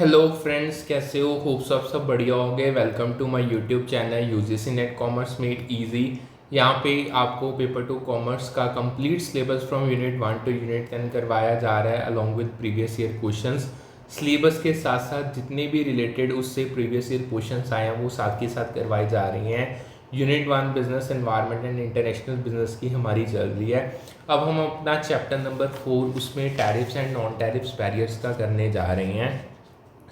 Hello friends, कैसे हो? Hope सब बढ़िया होंगे। Welcome to my YouTube channel UGC NET commerce made easy. यहाँ पे आपको पेपर टू कॉमर्स का complete syllabus from unit 1 to unit 10 करवाया जा रहा है along with previous year questions. Syllabus के साथ साथ जितने भी रिलेटेड उससे प्रीवियस ईयर क्वेश्चंस आए हैं वो साथ के साथ करवाए जा रही हैं। Unit 1 business environment and international business की हमारी चल रही है। अब हम अपना चैप्टर नंबर 4 उसमें tariffs and non tariffs barriers का करने जा रहे हैं।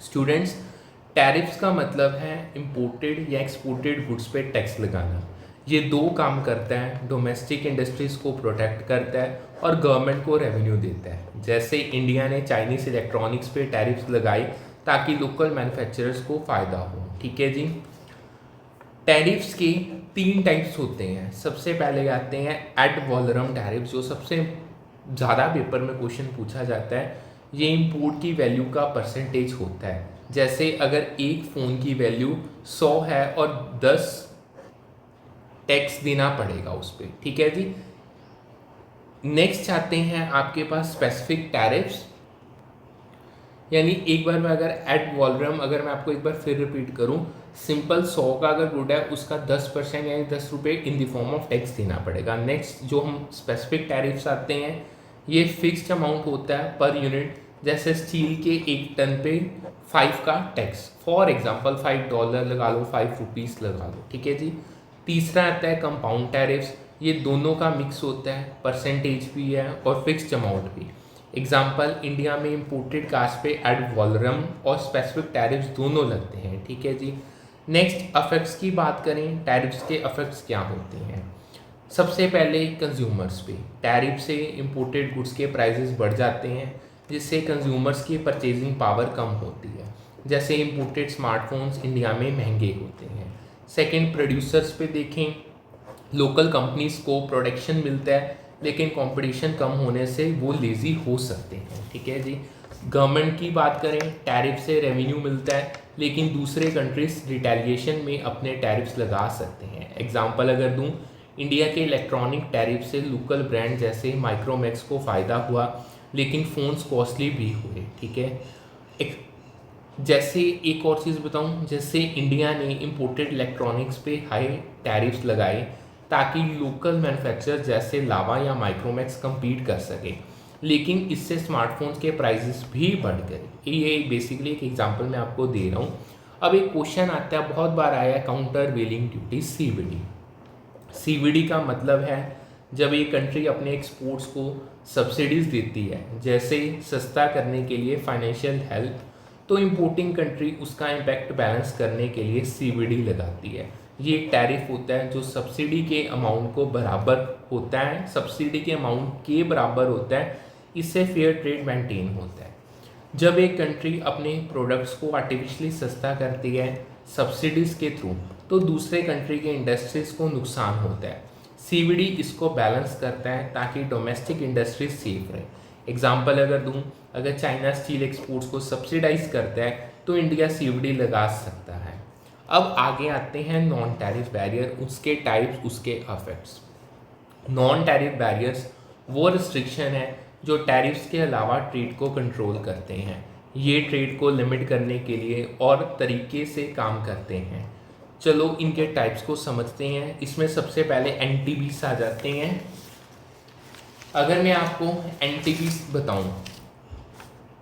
स्टूडेंट्स, टैरिफ्स का मतलब है इंपोर्टेड या एक्सपोर्टेड गुड्स पे टैक्स लगाना। ये दो काम करता है, डोमेस्टिक इंडस्ट्रीज को प्रोटेक्ट करता है और गवर्नमेंट को रेवेन्यू देता है। जैसे इंडिया ने चाइनीज इलेक्ट्रॉनिक्स पे टैरिफ्स लगाई ताकि लोकल मैन्युफैक्चरर्स को फ़ायदा हो। ठीक है जी। टैरिफ्स के तीन टाइप्स होते हैं। सबसे पहले आते हैं एड वॉलरम टैरिफ्स, जो सबसे ज़्यादा पेपर में क्वेश्चन पूछा जाता है। ये इंपोर्ट की वैल्यू का परसेंटेज होता है। जैसे अगर एक फ़ोन की वैल्यू 100 है और 10 टैक्स देना पड़ेगा उस पर। ठीक है जी। नेक्स्ट आते हैं आपके पास स्पेसिफिक टैरिफ्स, यानी एक बार में अगर एट वॉल्यूम, अगर मैं आपको एक बार फिर रिपीट करूं, सिंपल 100 का अगर गुड है उसका 10% यानी 10 रुपये in the form of tax देना पड़ेगा। नेक्स्ट जो हम स्पेसिफिक टैरिफ्स आते हैं, ये फिक्स्ड अमाउंट होता है पर यूनिट। जैसे स्टील के 1 टन पे 5 का टैक्स, फॉर एग्जांपल $5 लगा लो, 5 रुपीज़ लगा लो। ठीक है जी। तीसरा आता है कंपाउंड टैरिफ्स। ये दोनों का मिक्स होता है, परसेंटेज भी है और फिक्स्ड अमाउंट भी। एग्जाम्पल, इंडिया में इंपोर्टेड कार्स पे एड वॉलरम और स्पेसिफिक टैरिफ्स दोनों लगते हैं। ठीक है जी। नेक्स्ट अफेक्ट्स की बात करें, टैरिफ्स के अफेक्ट्स क्या होते हैं। सबसे पहले कंज्यूमर्स पे टैरिफ से इंपोर्टेड गुड्स के प्राइसेस बढ़ जाते हैं, जिससे कंज्यूमर्स की परचेजिंग पावर कम होती है। जैसे इंपोर्टेड स्मार्टफोन्स इंडिया में महंगे होते हैं। सेकंड, प्रोड्यूसर्स पे देखें, लोकल कंपनीज को प्रोडक्शन मिलता है लेकिन कंपटीशन कम होने से वो लेज़ी हो सकते हैं। ठीक है जी। गवर्नमेंट की बात करें, टैरिफ से रेवेन्यू मिलता है लेकिन दूसरे कंट्रीज रिटेलिएशन में अपने टैरिफ्स लगा सकते हैं। एग्जांपल अगर दूं, इंडिया के इलेक्ट्रॉनिक टैरिफ से लोकल ब्रांड जैसे माइक्रोमैक्स को फ़ायदा हुआ लेकिन फ़ोन्स कॉस्टली भी हुए। ठीक है। जैसे एक और चीज़ बताऊं, जैसे इंडिया ने इंपोर्टेड इलेक्ट्रॉनिक्स पे हाई टैरिफ्स लगाए ताकि लोकल मैन्युफैक्चरर जैसे लावा या माइक्रोमैक्स compete कर सके, लेकिन इससे स्मार्टफोन्स के प्राइसेस भी बढ़ गए। ये बेसिकली एक एग्जांपल मैं आपको दे रहा हूँ। अब एक क्वेश्चन आता है, बहुत बार आया है, काउंटर वेलिंग ड्यूटी सीवीडी। सीवीडी का मतलब है जब एक कंट्री अपने एक्सपोर्ट्स को सब्सिडीज देती है, जैसे सस्ता करने के लिए फाइनेंशियल हेल्प, तो इंपोर्टिंग कंट्री उसका इम्पैक्ट बैलेंस करने के लिए सीवीडी लगाती है। ये एक टैरिफ होता है जो सब्सिडी के अमाउंट को बराबर होता है, सब्सिडी के अमाउंट के बराबर होता है। इससे फेयर ट्रेड मेंटेन होता है। जब एक कंट्री अपने प्रोडक्ट्स को आर्टिफिशियली सस्ता करती है सब्सिडीज़ के थ्रू, तो दूसरे कंट्री के इंडस्ट्रीज़ को नुकसान होता है। सीवीडी इसको बैलेंस करता है ताकि डोमेस्टिक इंडस्ट्रीज सेफ रहे। एग्जांपल अगर दूं, अगर चाइना स्टील एक्सपोर्ट्स को सब्सिडाइज करता है तो इंडिया सीवीडी लगा सकता है। अब आगे आते हैं नॉन टैरिफ बैरियर, उसके टाइप्स, उसके अफेक्ट्स। नॉन टैरिफ बैरियर्स वो रिस्ट्रिक्शन है जो टैरिफ्स के अलावा ट्रेड को कंट्रोल करते हैं। ये ट्रेड को लिमिट करने के लिए और तरीके से काम करते हैं। चलो इनके टाइप्स को समझते हैं। इसमें सबसे पहले एनटीबीस आ जाते हैं। अगर मैं आपको एनटीबीस बताऊं,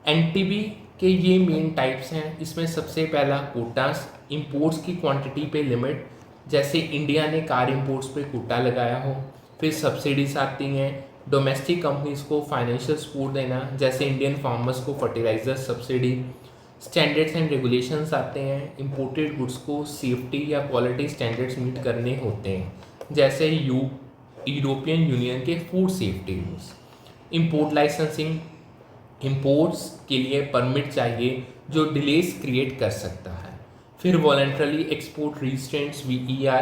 एनटीबी के ये मेन टाइप्स हैं। इसमें सबसे पहला कोटास, इंपोर्ट्स की क्वांटिटी पे लिमिट, जैसे इंडिया ने कार इंपोर्ट्स पे कोटा लगाया हो। फिर सब्सिडीज आती हैं, डोमेस्टिक कंपनीज को फाइनेंशियल सपोर्ट देना, जैसे इंडियन फार्मर्स को fertilizer subsidy. Standards and regulations आते हैं, इंपोर्टेड गुड्स को सेफ्टी या क्वालिटी स्टैंडर्ड्स मीट करने होते हैं, जैसे यूरोपियन यूनियन के food safety rules. Import licensing, imports के लिए परमिट चाहिए जो डिलेस क्रिएट कर सकता है। फिर voluntarily export restraints VER,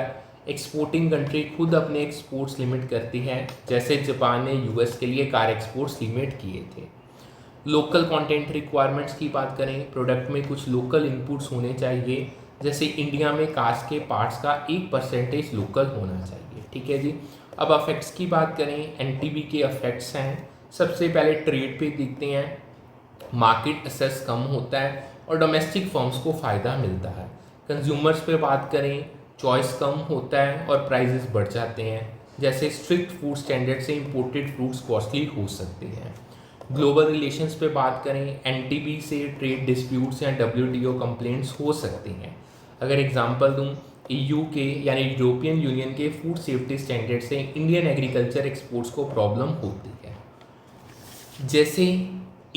exporting country खुद अपने एक्सपोर्ट्स लिमिट करती है, जैसे जापान ने US के लिए कार एक्सपोर्ट्स लिमिट किए थे। लोकल कंटेंट रिक्वायरमेंट्स की बात करें, प्रोडक्ट में कुछ लोकल इनपुट्स होने चाहिए, जैसे इंडिया में कार्स के पार्ट्स का 1% लोकल होना चाहिए। ठीक है जी। अब अफेक्ट्स की बात करें, एनटीबी के अफेक्ट्स हैं। सबसे पहले ट्रेड पे देखते हैं। मार्केट एक्सेस कम होता है, और डोमेस्टिक फर्म्स को फ़ायदा मिलता है। कंज्यूमर्स पे बात करें, चॉइस कम होता है और प्राइजेस बढ़ जाते हैं। जैसे स्ट्रिक्ट फूड स्टैंडर्ड से इंपोर्टेड फ्रूट्स कॉस्टली हो सकते हैं। ग्लोबल रिलेशंस पे बात करें, एनटीबी से ट्रेड डिस्प्यूट्स या डब्ल्यूटीओ कंप्लेंट्स हो सकती हैं। अगर एग्जांपल दूं, ईयू के यानी यूरोपियन यूनियन के फूड सेफ्टी स्टैंडर्ड से इंडियन एग्रीकल्चर एक्सपोर्ट्स को प्रॉब्लम होती है। जैसे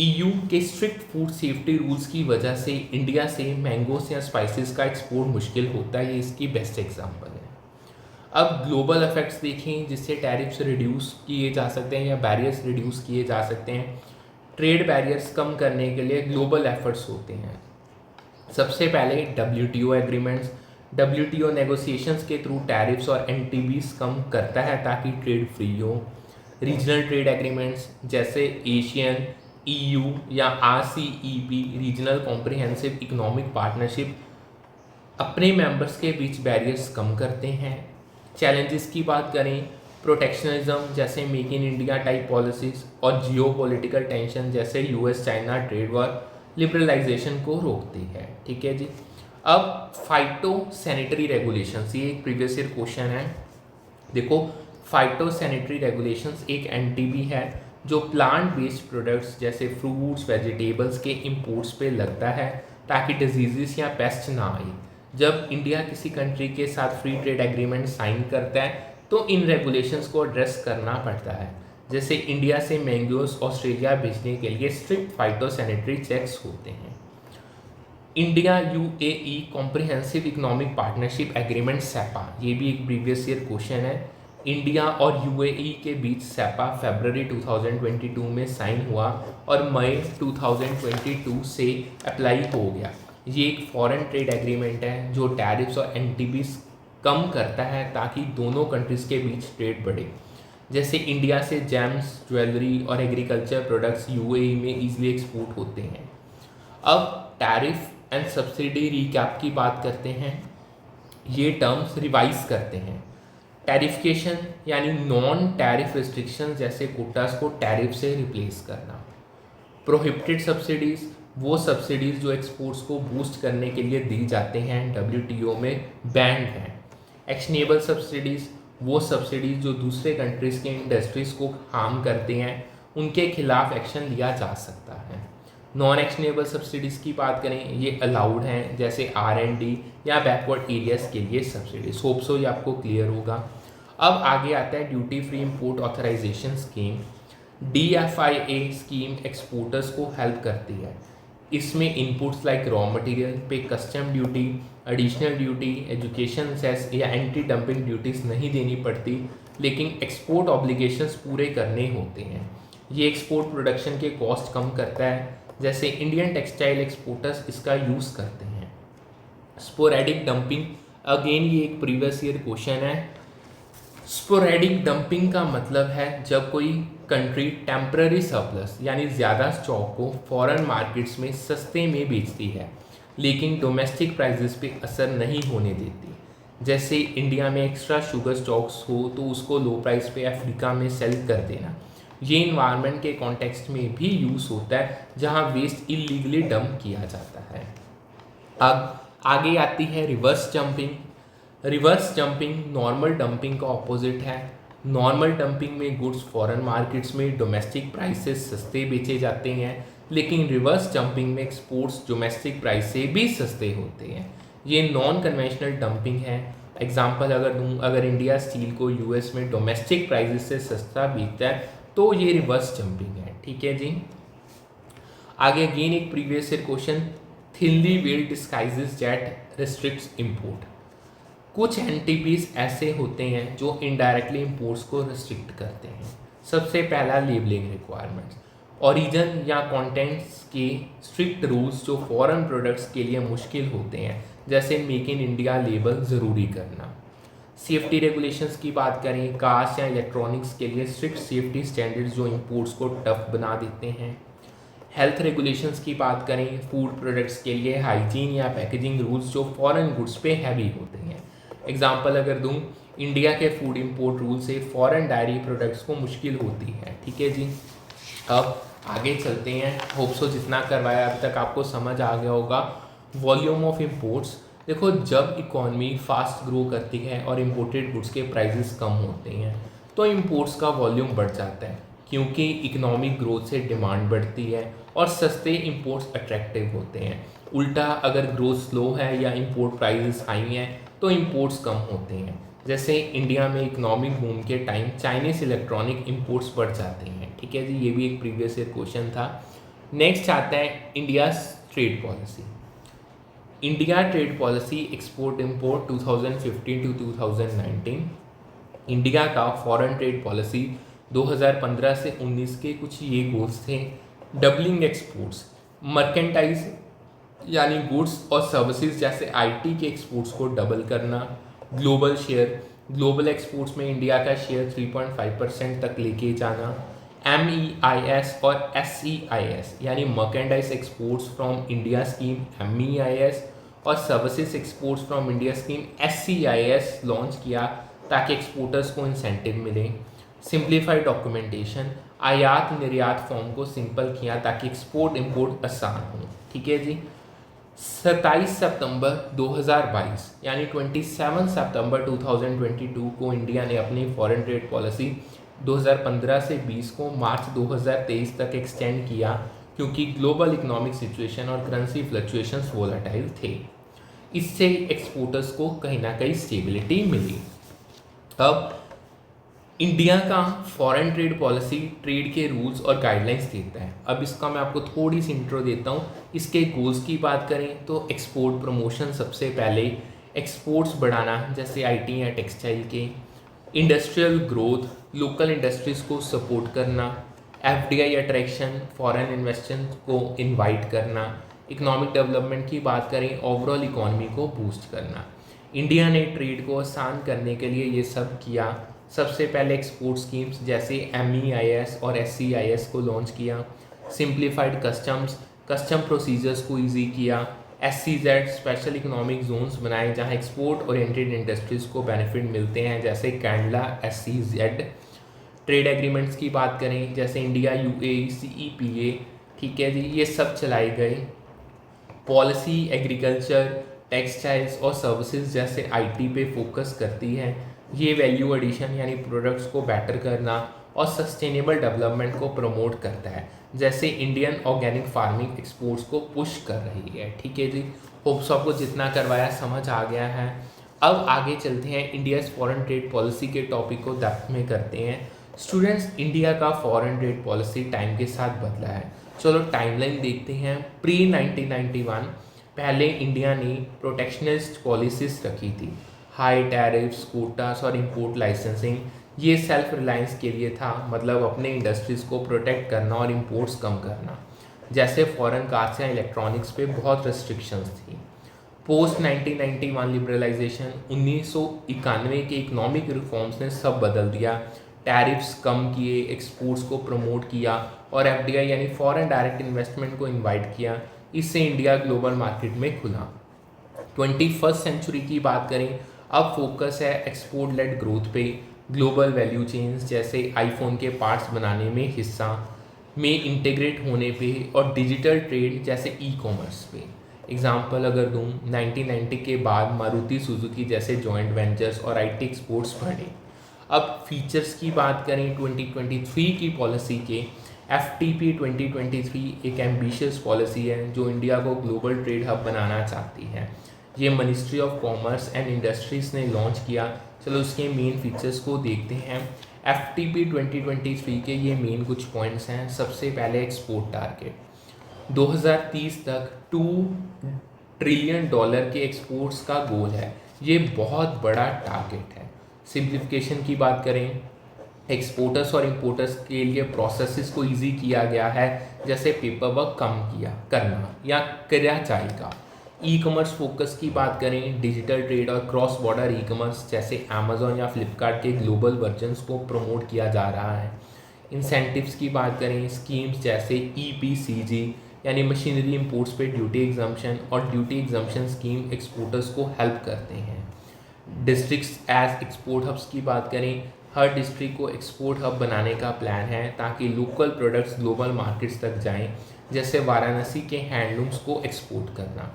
ईयू के स्ट्रिक्ट फूड सेफ्टी रूल्स की वजह से इंडिया से मैंगोस या स्पाइसेस का एक्सपोर्ट मुश्किल होता है, ये इसकी बेस्ट एग्जांपल है। अब ग्लोबल इफेक्ट्स देखें जिससे टैरिफ्स रिड्यूस किए जा सकते हैं या बैरियर्स रिड्यूस किए जा सकते हैं। ट्रेड बैरियर्स कम करने के लिए ग्लोबल एफर्ट्स होते हैं। सबसे पहले डब्ल्यूटीओ एग्रीमेंट्स, डब्ल्यूटीओ नेगोशिएशंस के थ्रू टैरिफ्स और एनटीबीज कम करता है ताकि ट्रेड फ्री हो। रीजनल ट्रेड एग्रीमेंट्स जैसे एशियन, ईयू या RCEP regional comprehensive economic partnership अपने मेंबर्स के बीच बैरियर्स कम करते हैं। चैलेंजेस की बात करें, प्रोटेक्शनिज्म जैसे make in India type policies और जियोपॉलिटिकल टेंशन जैसे US China trade war liberalization को रोकती है। ठीक है जी। अब फाइटो सैनिटरी रेगुलेशंस, ये एक प्रीवियस ईयर क्वेश्चन है। देखो, फाइटो सैनिटरी रेगुलेशंस एक एनटीबी है जो प्लांट बेस्ड प्रोडक्ट्स जैसे फ्रूट्स वेजिटेबल्स के इंपोर्ट्स पे लगता है ताकि डिजीजेस या पेस्ट ना आए। जब इंडिया किसी कंट्री के साथ फ्री ट्रेड एग्रीमेंट साइन करता है तो इन रेगुलेशंस को एड्रेस करना पड़ता है। जैसे इंडिया से मैंगोस ऑस्ट्रेलिया भेजने के लिए स्ट्रिक्ट फाइटो सैनिटरी चेक्स होते हैं। India UAE comprehensive economic partnership agreement CEPA, ये भी एक प्रीवियस ईयर क्वेश्चन है। इंडिया और यूएई के बीच सैपा फरवरी 2022 में साइन हुआ और मई 2022 से अप्लाई हो गया। ये एक फॉरेन ट्रेड एग्रीमेंट है जो टैरिफ्स और एनटीबीज कम करता है ताकि दोनों कंट्रीज़ के बीच ट्रेड बढ़े। जैसे इंडिया से जेम्स, ज्वेलरी और एग्रीकल्चर प्रोडक्ट्स यूएई में ईजिली एक्सपोर्ट होते हैं। अब टैरिफ एंड सब्सिडी रिकैप की बात करते हैं। ये टर्म्स रिवाइज करते हैं। टैरिफिकेशन यानी नॉन टैरिफ रिस्ट्रिक्शन जैसे कोटास को टैरिफ से रिप्लेस करना। प्रोहिबिटेड सब्सिडीज़, वो सब्सिडीज़ जो एक्सपोर्ट्स को बूस्ट करने के लिए दी जाते हैं डब्ल्यूटीओ में बैंड हैं। एक्शनेबल सब्सिडीज़, वो सब्सिडीज़ जो दूसरे कंट्रीज़ के इंडस्ट्रीज़ को हार्म करते हैं, उनके खिलाफ एक्शन लिया जा सकता है। नॉन एक्शनेबल सब्सिडीज़ की बात करें, ये अलाउड हैं जैसे R&D या बैकवर्ड एरियाज़ के लिए सब्सिडीज। होप सो ये आपको क्लियर होगा। अब आगे आता है duty free import authorization scheme. DFIA scheme exporters को हेल्प करती है। इसमें इनपुट्स लाइक रॉ मटेरियल पे custom duty, additional duty, education cess या एंटी डंपिंग ड्यूटीज़ नहीं देनी पड़ती, लेकिन एक्सपोर्ट ऑब्लिगेशंस पूरे करने होते हैं। ये एक्सपोर्ट प्रोडक्शन के कॉस्ट कम करता है। जैसे इंडियन टेक्सटाइल एक्सपोर्टर्स इसका यूज़ करते हैं। स्पोरेडिक डंपिंग, अगेन ये एक प्रीवियस ईयर क्वेश्चन है। स्पोरेडिक डंपिंग का मतलब है जब कोई कंट्री टेम्पररी सरप्लस यानी ज़्यादा स्टॉक को फॉरेन मार्केट्स में सस्ते में बेचती है लेकिन डोमेस्टिक प्राइसेस पे असर नहीं होने देती। जैसे इंडिया में एक्स्ट्रा शुगर स्टॉक्स हो तो उसको लो प्राइस पे अफ्रीका में सेल कर देना। ये इन्वायरमेंट के कॉन्टेक्स्ट में भी यूज़ होता है जहाँ वेस्ट इलीगली डंप किया जाता है। अब आगे आती है reverse jumping. Reverse jumping normal dumping का ऑपोजिट है। नॉर्मल डंपिंग में गुड्स फॉरेन मार्केट्स में डोमेस्टिक प्राइस से सस्ते बेचे जाते हैं, लेकिन रिवर्स जंपिंग में एक्सपोर्ट्स डोमेस्टिक प्राइस से भी सस्ते होते हैं। ये नॉन कन्वेंशनल डंपिंग है। एग्जांपल अगर दूँ, अगर इंडिया स्टील को यूएस में डोमेस्टिक प्राइसेस से सस्ता बेचता है तो ये रिवर्स जंपिंग है। ठीक है जी। आगे अगेन एक previous year question, thinly weld disguises that restricts import. कुछ एनटीपीज ऐसे होते हैं जो इनडायरेक्टली इंपोर्ट्स को रिस्ट्रिक्ट करते हैं। सबसे पहला लेबलिंग रिक्वायरमेंट्स, ओरिजिन या कंटेंट्स के स्ट्रिक्ट रूल्स जो फॉरेन प्रोडक्ट्स के लिए मुश्किल होते हैं, जैसे मेक इन इंडिया लेबल ज़रूरी करना। सेफ्टी रेगुलेशंस की बात करें, कार्स या इलेक्ट्रॉनिक्स के लिए स्ट्रिक्ट सेफ्टी स्टैंडर्ड्स जो इंपोर्ट्स को टफ बना देते हैं। हेल्थ रेगुलेशंस की बात करें, फूड प्रोडक्ट्स के लिए हाइजीन या पैकेजिंग रूल्स जो फॉरेन गुड्स पे हैवी होते हैं। एग्जांपल अगर दूं, इंडिया के फूड इंपोर्ट रूल से फॉरेन डायरी प्रोडक्ट्स को मुश्किल होती है। ठीक है जी। अब आगे चलते हैं। होप सो जितना करवाया अभी तक आपको समझ आ गया होगा। वॉल्यूम ऑफ इम्पोर्ट्स, देखो जब इकॉनमी फास्ट ग्रो करती है और इम्पोर्टेड गुड्स के प्राइसेस कम होते हैं तो इम्पोर्ट्स का वॉल्यूम बढ़ जाता है, क्योंकि इकोनॉमिक ग्रोथ से डिमांड बढ़ती है और सस्ते इम्पोर्ट्स अट्रैक्टिव होते हैं। उल्टा अगर ग्रोथ स्लो है या इम्पोर्ट प्राइसेस हाई हैं तो इम्पोर्ट्स कम होते हैं। जैसे इंडिया में इकोनॉमिक बूम के टाइम चाइनीज इलेक्ट्रॉनिक इम्पोर्ट्स बढ़ जाते हैं। ठीक है जी, ये भी एक प्रीवियस ईयर क्वेश्चन था। नेक्स्ट आता है India trade policy. India trade policy export import 2015 to 2019। India का फॉरेन ट्रेड पॉलिसी 2015 से 19 के कुछ ये गोल्स थे। डबलिंग एक्सपोर्ट्स, मर्केंटाइज यानी गुड्स और सर्विसेज जैसे आईटी के एक्सपोर्ट्स को डबल करना। ग्लोबल शेयर, ग्लोबल एक्सपोर्ट्स में इंडिया का शेयर 3.5% तक लेके जाना। MEIS और SEIS यानी merchandise exports from India scheme MEIS और services exports from India scheme SCIS launch किया ताकि एक्सपोर्टर्स को इंसेंटिव मिले। सिंप्लीफाइड डॉक्यूमेंटेशन, आयात निर्यात फॉर्म को सिंपल किया ताकि एक्सपोर्ट इंपोर्ट आसान हो। ठीक है जी। 27 सितंबर 2022 यानी 27 सितंबर 2022 को इंडिया ने अपनी फॉरेन ट्रेड पॉलिसी 2015 से 20 को मार्च 2023 तक एक्सटेंड किया, क्योंकि ग्लोबल इकोनॉमिक सिचुएशन और करेंसी फ्लक्चुएशंस वोलेटाइल थे। इससे एक्सपोर्टर्स को कहीं ना कहीं स्टेबिलिटी मिली। अब इंडिया का फॉरेन ट्रेड पॉलिसी ट्रेड के रूल्स और गाइडलाइंस देता है। अब इसका मैं आपको थोड़ी सी इंट्रो देता हूँ। इसके गोल्स की बात करें तो एक्सपोर्ट प्रमोशन, सबसे पहले एक्सपोर्ट्स बढ़ाना जैसे आईटी या टेक्सटाइल के। इंडस्ट्रियल ग्रोथ, लोकल इंडस्ट्रीज़ को सपोर्ट करना। FDI अट्रैक्शन, फॉरेन इन्वेस्टमेंट को इनवाइट करना। इकोनॉमिक डेवलपमेंट की बात करें, ओवरऑल इकोनॉमी को बूस्ट करना। इंडिया ने ट्रेड को आसान करने के लिए ये सब किया। सबसे पहले एक्सपोर्ट स्कीम्स जैसे MEIS और SCIS को लॉन्च किया। सिंप्लीफाइड कस्टम्स, कस्टम प्रोसीजर्स को इजी किया। SCZ स्पेशल इकोनॉमिक जोन्स बनाए जहां एक्सपोर्ट ओरिएंटेड इंडस्ट्रीज़ को बेनिफिट मिलते हैं, जैसे कैंडला SCZ। ट्रेड एग्रीमेंट्स की बात करें जैसे इंडिया UAE CEPA, ठीक है जी, ये सब चलाए गए। पॉलिसी एग्रीकल्चर, टेक्सटाइल्स और सर्विसेज जैसे IT पे फोकस करती है। ये वैल्यू एडिशन यानी प्रोडक्ट्स को बेटर करना और सस्टेनेबल डेवलपमेंट को प्रमोट करता है, जैसे इंडियन ऑर्गेनिक फार्मिंग एक्सपोर्ट्स को पुश कर रही है। ठीक है जी, होप्स आपको जितना करवाया समझ आ गया है। अब आगे चलते हैं, इंडिया फॉरेन ट्रेड पॉलिसी के टॉपिक को डेप्थ में करते हैं। स्टूडेंट्स, इंडिया का फॉरेन ट्रेड पॉलिसी टाइम के साथ बदला है। चलो टाइमलाइन देखते हैं। प्री 1991 पहले इंडिया ने प्रोटेक्शनिस्ट पॉलिसीज रखी थी। हाई टैरिफ्स, कोटास और इंपोर्ट लाइसेंसिंग, ये सेल्फ रिलायंस के लिए था, मतलब अपने इंडस्ट्रीज़ को प्रोटेक्ट करना और इंपोर्ट्स कम करना। जैसे फॉरेन कार्स या इलेक्ट्रॉनिक्स पे बहुत रेस्ट्रिक्शंस थी। पोस्ट 1991 लिबरलाइजेशन, 1991 के इकोनॉमिक रिफॉर्म्स ने सब बदल दिया। टैरिफ्स कम किए, एक्सपोर्ट्स को प्रमोट किया और FDI यानी फॉरेन डायरेक्ट इन्वेस्टमेंट को इन्वाइट किया। इससे इंडिया ग्लोबल मार्केट में खुला। 21st सेंचुरी की बात करें, अब फोकस है एक्सपोर्ट लेड ग्रोथ पे। ग्लोबल वैल्यू चेन्स जैसे आईफोन के पार्ट्स बनाने में हिस्सा में इंटीग्रेट होने पे और डिजिटल ट्रेड जैसे ई-कॉमर्स पे। एग्जांपल अगर दूं, 1990 के बाद मारुति सुजुकी जैसे जॉइंट वेंचर्स और IT एक्सपोर्ट्स बढ़े। अब फीचर्स की बात करें 2023 की पॉलिसी के, FTP 2023 एक एम्बिशियस पॉलिसी है जो इंडिया को ग्लोबल ट्रेड हब बनाना चाहती है। ये ministry of commerce and industries ने लॉन्च किया। चलो उसके मेन फीचर्स को देखते हैं। FTP 2023 के ये मेन कुछ पॉइंट्स हैं। सबसे पहले एक्सपोर्ट टारगेट, 2030 तक $2 ट्रिलियन के एक्सपोर्ट्स का गोल है। ये बहुत बड़ा टारगेट है। सिंप्लीफिकेशन की बात करें, एक्सपोर्टर्स और इंपोर्टर्स के लिए प्रोसेसेस को इजी किया गया है, जैसे पेपर वर्क कम करना या किया जाएगा। ई-कॉमर्स फोकस की बात करें, डिजिटल ट्रेड और क्रॉस बॉर्डर ई-कॉमर्स जैसे अमेजोन या फ्लिपकार्ट के ग्लोबल वर्जन्स को प्रमोट किया जा रहा है। इंसेंटिव्स की बात करें, स्कीम्स जैसे EPCG यानी मशीनरी इंपोर्ट्स पे ड्यूटी एग्जम्पशन और ड्यूटी एग्जम्पशन स्कीम एक्सपोर्टर्स को हेल्प करते हैं। डिस्ट्रिक्ट्स एज एक्सपोर्ट हब्स की बात करें, हर डिस्ट्रिक्ट को एक्सपोर्ट हब बनाने का प्लान है ताकि लोकल प्रोडक्ट्स ग्लोबल मार्केट्स तक जाएं, जैसे वाराणसी के हैंडलूम्स को एक्सपोर्ट करना।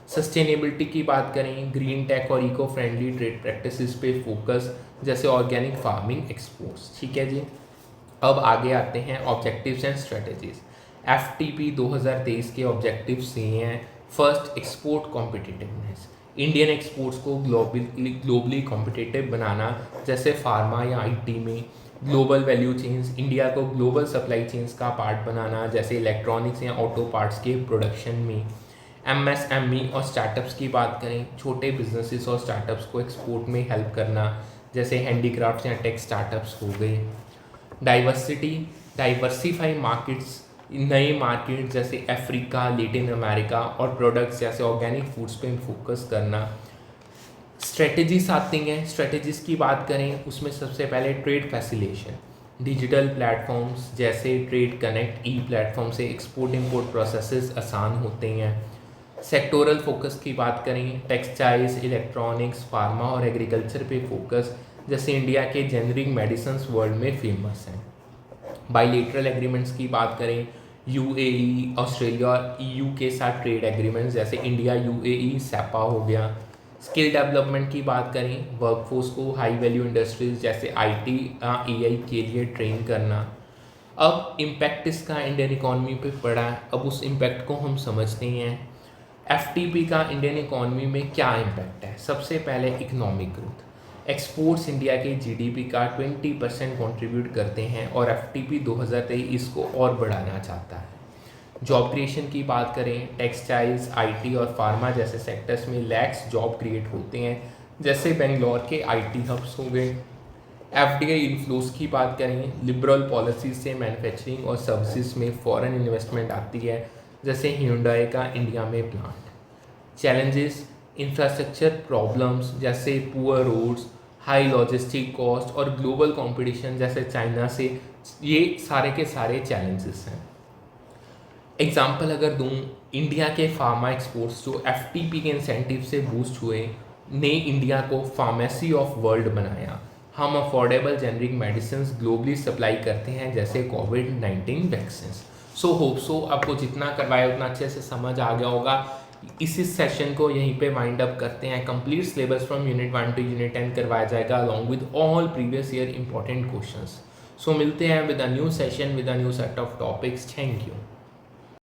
सस्टेनेबिलिटी की बात करें, ग्रीन टेक और इको फ्रेंडली ट्रेड प्रैक्टिसेस पे फोकस, जैसे ऑर्गेनिक फार्मिंग एक्सपोर्ट्स। ठीक है जी। अब आगे आते हैं ऑब्जेक्टिव्स एंड स्ट्रेटजीज। FTP 2023 के ऑब्जेक्टिव्स ये हैं। First, export competitiveness, Indian exports को ग्लोबली कॉम्पिटिटिव बनाना, जैसे फार्मा या IT में। ग्लोबल वैल्यू चेन्स, इंडिया को ग्लोबल सप्लाई चेन्स का पार्ट बनाना, जैसे इलेक्ट्रॉनिक्स या ऑटो पार्ट्स के प्रोडक्शन में। MSME और स्टार्टअप्स की बात करें, छोटे बिजनेसेस और स्टार्टअप्स को एक्सपोर्ट में हेल्प करना, जैसे हैंडीक्राफ्ट्स या टेक स्टार्टअप्स हो गए। डाइवर्सिफाई मार्केट्स, नए मार्केट जैसे अफ्रीका, लैटिन अमेरिका और प्रोडक्ट्स जैसे ऑर्गेनिक फूड्स पे फोकस करना। स्ट्रेटजीज आती हैं, स्ट्रेटजीज की बात करें उसमें सबसे पहले ट्रेड फैसिलेशन, डिजिटल प्लेटफॉर्म्स जैसे ट्रेड कनेक्ट प्लेटफॉर्म से एक्सपोर्ट इंपोर्ट प्रोसेसेस आसान होते हैं। सेक्टोरल फोकस की बात करें, टेक्सटाइल्स, इलेक्ट्रॉनिक्स, फार्मा और एग्रीकल्चर पे फोकस, जैसे इंडिया के जेनरिक मेडिसिन्स वर्ल्ड में फेमस हैं। बाइलेटरल एग्रीमेंट्स की बात करें, UAE, ऑस्ट्रेलिया और EU के साथ ट्रेड एग्रीमेंट्स, जैसे इंडिया UAE सैपा हो गया। स्किल डेवलपमेंट की बात करें, वर्कफोर्स को हाई वैल्यू इंडस्ट्रीज जैसे IT AI के लिए ट्रेन करना। अब इम्पैक्ट इसका इंडियन इकॉनमी पे पड़ा है, अब उस इम्पैक्ट को हम समझते हैं। FTP का इंडियन इकॉनमी में क्या इम्पैक्ट है। सबसे पहले इकोनॉमिक ग्रोथ, एक्सपोर्ट्स इंडिया के GDP का 20% कंट्रीब्यूट करते हैं और FTP 2023 इसको और बढ़ाना चाहता है। जॉब क्रिएशन की बात करें, टेक्सटाइल्स, IT और फार्मा जैसे सेक्टर्स में लैक्स जॉब क्रिएट होते हैं, जैसे बेंगलोर के IT हब्स हो गए। FDI इन्फ्लोज की बात करें, लिबरल पॉलिसीज से मैन्युफैक्चरिंग और सर्विसेज में फॉरेन इन्वेस्टमेंट आती है, जैसे Hyundai का इंडिया में प्लांट। चैलेंजेस, इंफ्रास्ट्रक्चर प्रॉब्लम्स जैसे poor roads, high logistic cost और ग्लोबल कंपटीशन जैसे चाइना से, ये सारे के सारे चैलेंजेस हैं। एग्जाम्पल अगर दूं, इंडिया के फार्मा एक्सपोर्ट्स जो FTP के इंसेंटिव से बूस्ट हुए ने इंडिया को फार्मेसी ऑफ वर्ल्ड बनाया। हम affordable generic medicine globally supply करते हैं, जैसे COVID-19 वैक्सीन। सो आपको जितना करवाया उतना अच्छे से समझ आ गया होगा। इसी सेशन को यहीं पे वाइंड अप करते हैं। Complete syllabus from unit 1 to unit 10 करवाया जाएगा along with all previous year important questions. So मिलते हैं with a new session with a new set of topics. Thank you.